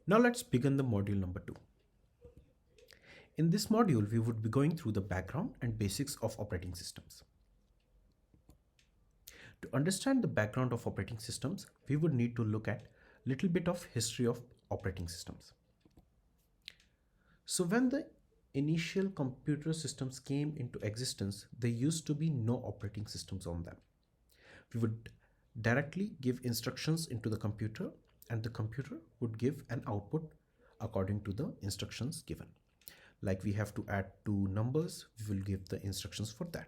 Now let's begin the module number 2. In this module, we would be going through the background and basics of operating systems. To understand the background of operating systems, we would need to look at a little bit of history of operating systems. So when the initial computer systems came into existence, there used to be no operating systems on them. We would directly give instructions into the computer and the computer would give an output according to the instructions given. Like we have to add two numbers, we will give the instructions for that.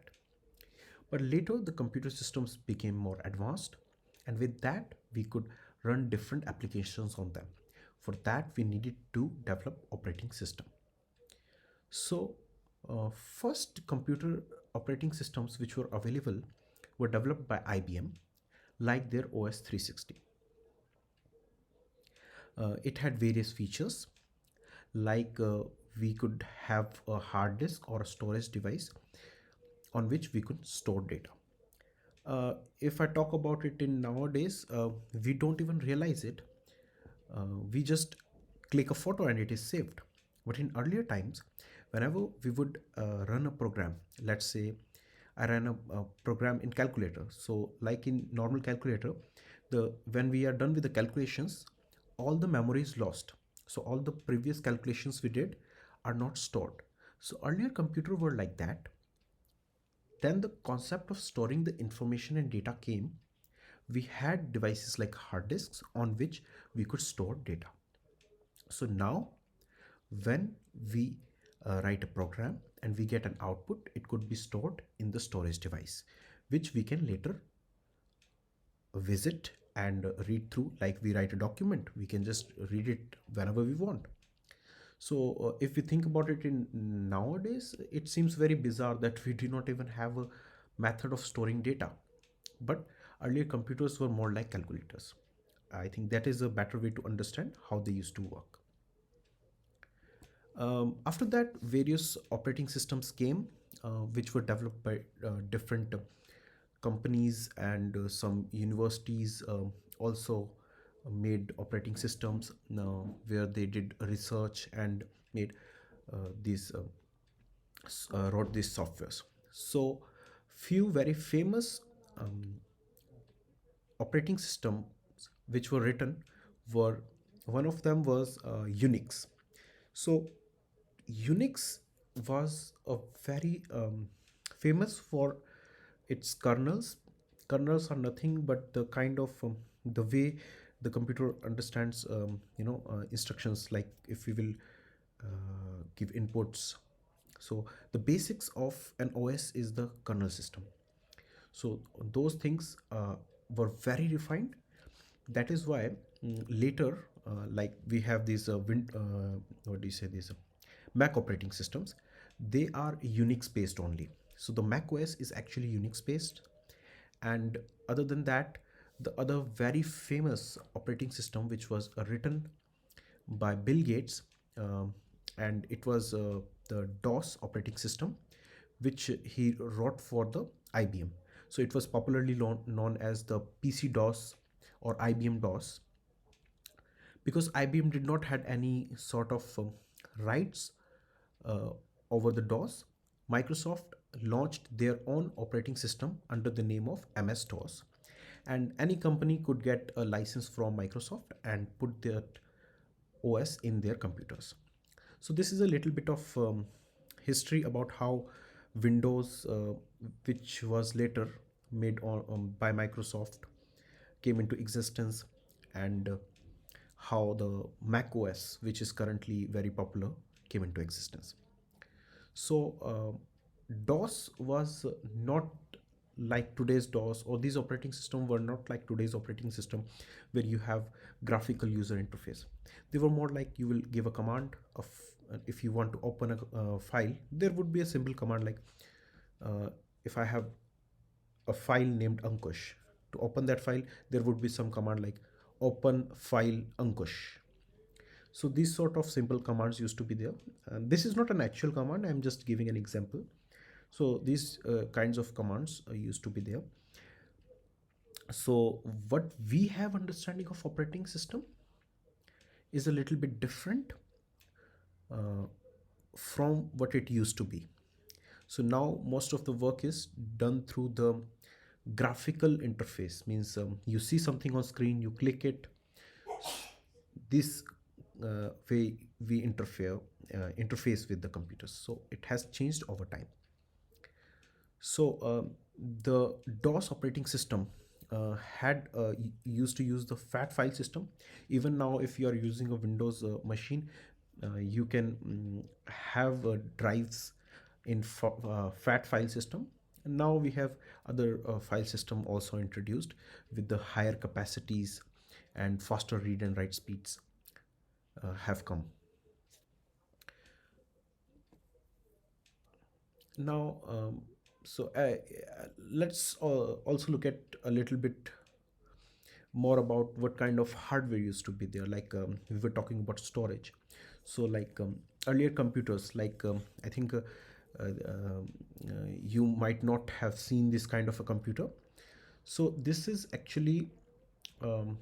But later the computer systems became more advanced, and with that we could run different applications on them. For that we needed to develop operating system. So first computer operating systems which were available were developed by IBM, like their OS 360. It had various features like we could have a hard disk or a storage device on which we could store data. If I talk about it in nowadays, we don't even realize it. We just click a photo and it is saved. But in earlier times, whenever we would run a program, let's say I ran a program in calculator. So like in normal calculator, the when we are done with the calculations, all the memory is lost. So all the previous calculations we did are not stored. So earlier computer were like that. Then the concept of storing the information and data came. We had devices like hard disks on which we could store data. So now when we write a program and we get an output, it could be stored in the storage device, which we can later visit and read through. Like we write a document, we can just read it whenever we want. So if we think about it in nowadays, it seems very bizarre that we do not even have a method of storing data. But earlier computers were more like calculators. I think that is a better way to understand how they used to work. After that, various operating systems came, which were developed by different companies, and some universities also made operating systems where they did research and made these wrote these softwares. So few very famous um, operating systems which were written were, one of them was Unix. So Unix was a very famous for its kernels. Kernels are nothing but the kind of the way the computer understands instructions. Like if we will give inputs, so the basics of an OS is the kernel system. So those things were very refined. That is why later, like we have these what do you say, these Mac operating systems, they are Unix based only. So the Mac OS is actually Unix based. And other than that, the other very famous operating system which was written by Bill Gates, um, and it was the DOS operating system, which he wrote for the IBM. So it was popularly known as the PC DOS or IBM DOS, because IBM did not had any sort of rights uh, over the DOS. Microsoft launched their own operating system under the name of MS DOS, and any company could get a license from Microsoft and put their OS in their computers. So this is a little bit of history about how Windows, which was later made by Microsoft, came into existence, and how the Mac OS, which is currently very popular, came into existence. So DOS was not like today's DOS, or these operating system were not like today's operating system where you have graphical user interface. They were more like you will give a command of, if you want to open a file, there would be a simple command like uh, if I have a file named Ankush, to open that file there would be some command like open file Ankush. So these sort of simple commands used to be there. This is not an actual command, I'm just giving an example. So these kinds of commands used to be there. So what we have understanding of operating system is a little bit different uh, from what it used to be. So now most of the work is done through the graphical interface, means you see something on screen, you click it. This way we interface with the computers, so it has changed over time. So the DOS operating system had used to use the FAT file system. Even now, if you are using a Windows machine, you can have drives in FAT file system. And now we have other file system also introduced with the higher capacities and faster read and write speeds have come. Now, let's also look at a little bit more about what kind of hardware used to be there. Like we were talking about storage. So like earlier computers, like I think you might not have seen this kind of a computer. So this is actually um,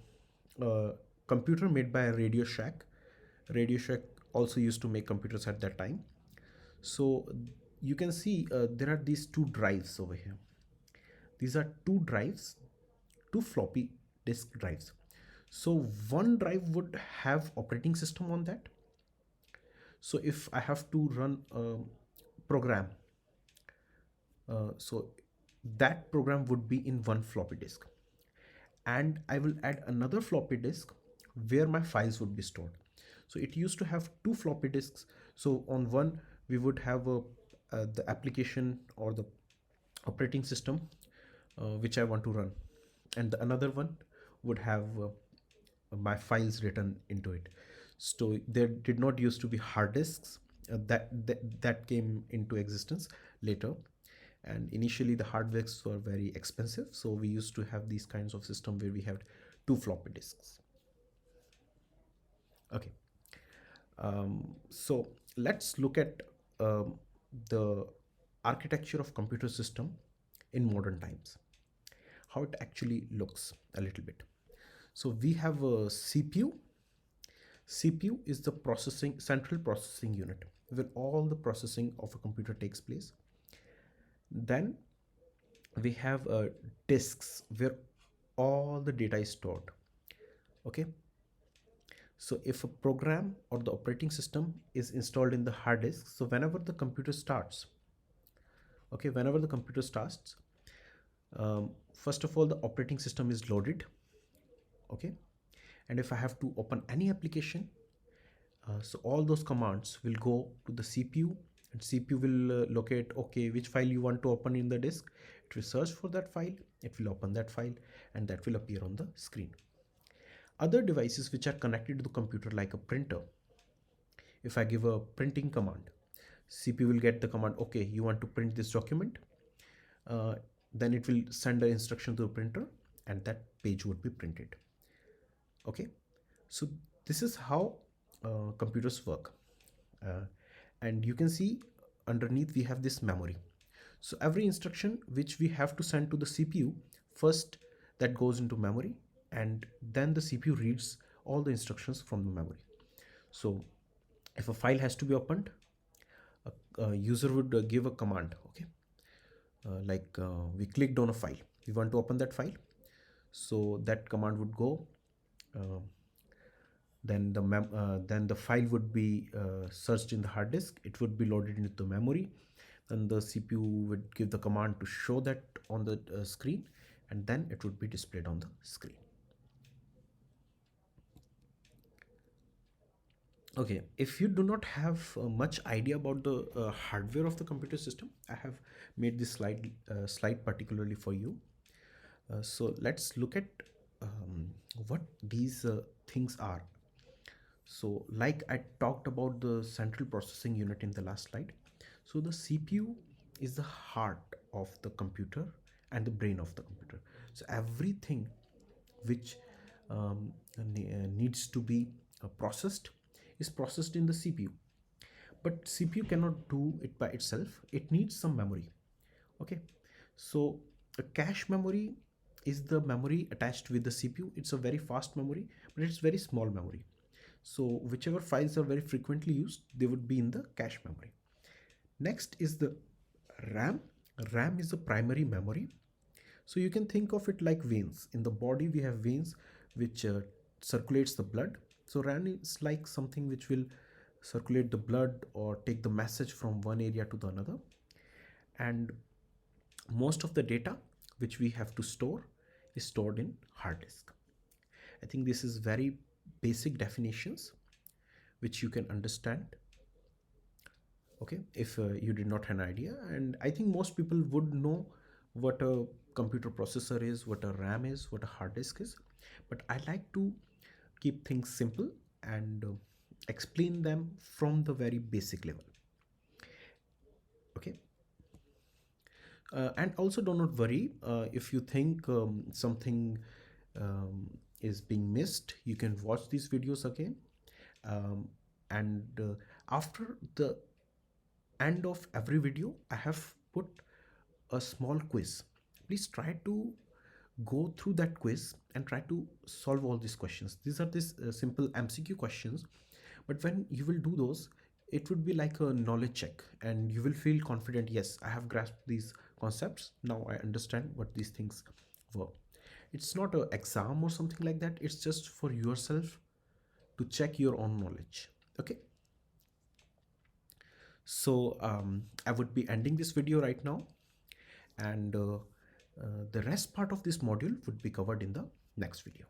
a computer made by Radio Shack. Radio Shack also used to make computers at that time. So you can see there are these two drives over here. These are two drives, two floppy disk drives. So one drive would have operating system on that. So if I have to run a program, so that program would be in one floppy disk, and I will add another floppy disk where my files would be stored. So it used to have two floppy disks. So on one we would have the application or the operating system which I want to run, and the another one would have my files written into it. So there did not used to be hard disks. That came into existence later, and initially the hard disks were very expensive, so we used to have these kinds of system where we had two floppy disks. Okay. So let's look at the architecture of computer system in modern times, how it actually looks a little bit. So we have a CPU. CPU is the processing central processing unit where all the processing of a computer takes place. Then we have disks where all the data is stored. Okay. So if a program or the operating system is installed in the hard disk, so whenever the computer starts, okay, whenever the computer starts, first of all the operating system is loaded. Okay. And if I have to open any application, so all those commands will go to the CPU, and CPU will locate, okay, which file you want to open in the disk. It will search for that file, it will open that file, and that will appear on the screen. Other devices which are connected to the computer, like a printer, if I give a printing command, CPU will get the command, okay, you want to print this document. uh, then it will send the instruction to the printer, and that page would be printed. Okay. So this is how computers work. uh, and you can see underneath we have this memory. So every instruction which we have to send to the CPU, first that goes into memory, and then the CPU reads all the instructions from the memory. So if a file has to be opened, a user would give a command. Okay. Like we clicked on a file, we want to open that file, so that command would go. uh, then the file would be searched in the hard disk, it would be loaded into the memory, and the CPU would give the command to show that on the screen, and then it would be displayed on the screen. Okay, if you do not have much idea about the hardware of the computer system, I have made this slide particularly for you. So let's look at what these things are. So like I talked about the central processing unit in the last slide. So the CPU is the heart of the computer and the brain of the computer. So everything which needs to be processed is processed in the CPU. But CPU cannot do it by itself. It needs some memory. Okay. So a cache memory is the memory attached with the CPU. It's a very fast memory, but it's very small memory. So whichever files are very frequently used, they would be in the cache memory. Next is the RAM. RAM is the primary memory. So you can think of it like veins. In the body, we have veins which circulates the blood. So RAM is like something which will circulate the blood or take the message from one area to the another. And most of the data which we have to store is stored in hard disk. I think this is very basic definitions which you can understand, okay, if you did not have an idea. And I think most people would know what a computer processor is, what a RAM is, what a hard disk is, but I like to keep things simple and explain them from the very basic level, okay. And also do not worry if you think something is being missed. You can watch these videos again, um, and after the end of every video I have put a small quiz. Please try to go through that quiz and try to solve all these questions. These are these simple MCQ questions, but when you will do those, it would be like a knowledge check and you will feel confident. Yes, I have grasped these concepts. Now I understand what these things were. It's not an exam or something like that. It's just for yourself to check your own knowledge. Okay. So I would be ending this video right now, and the rest part of this module would be covered in the next video.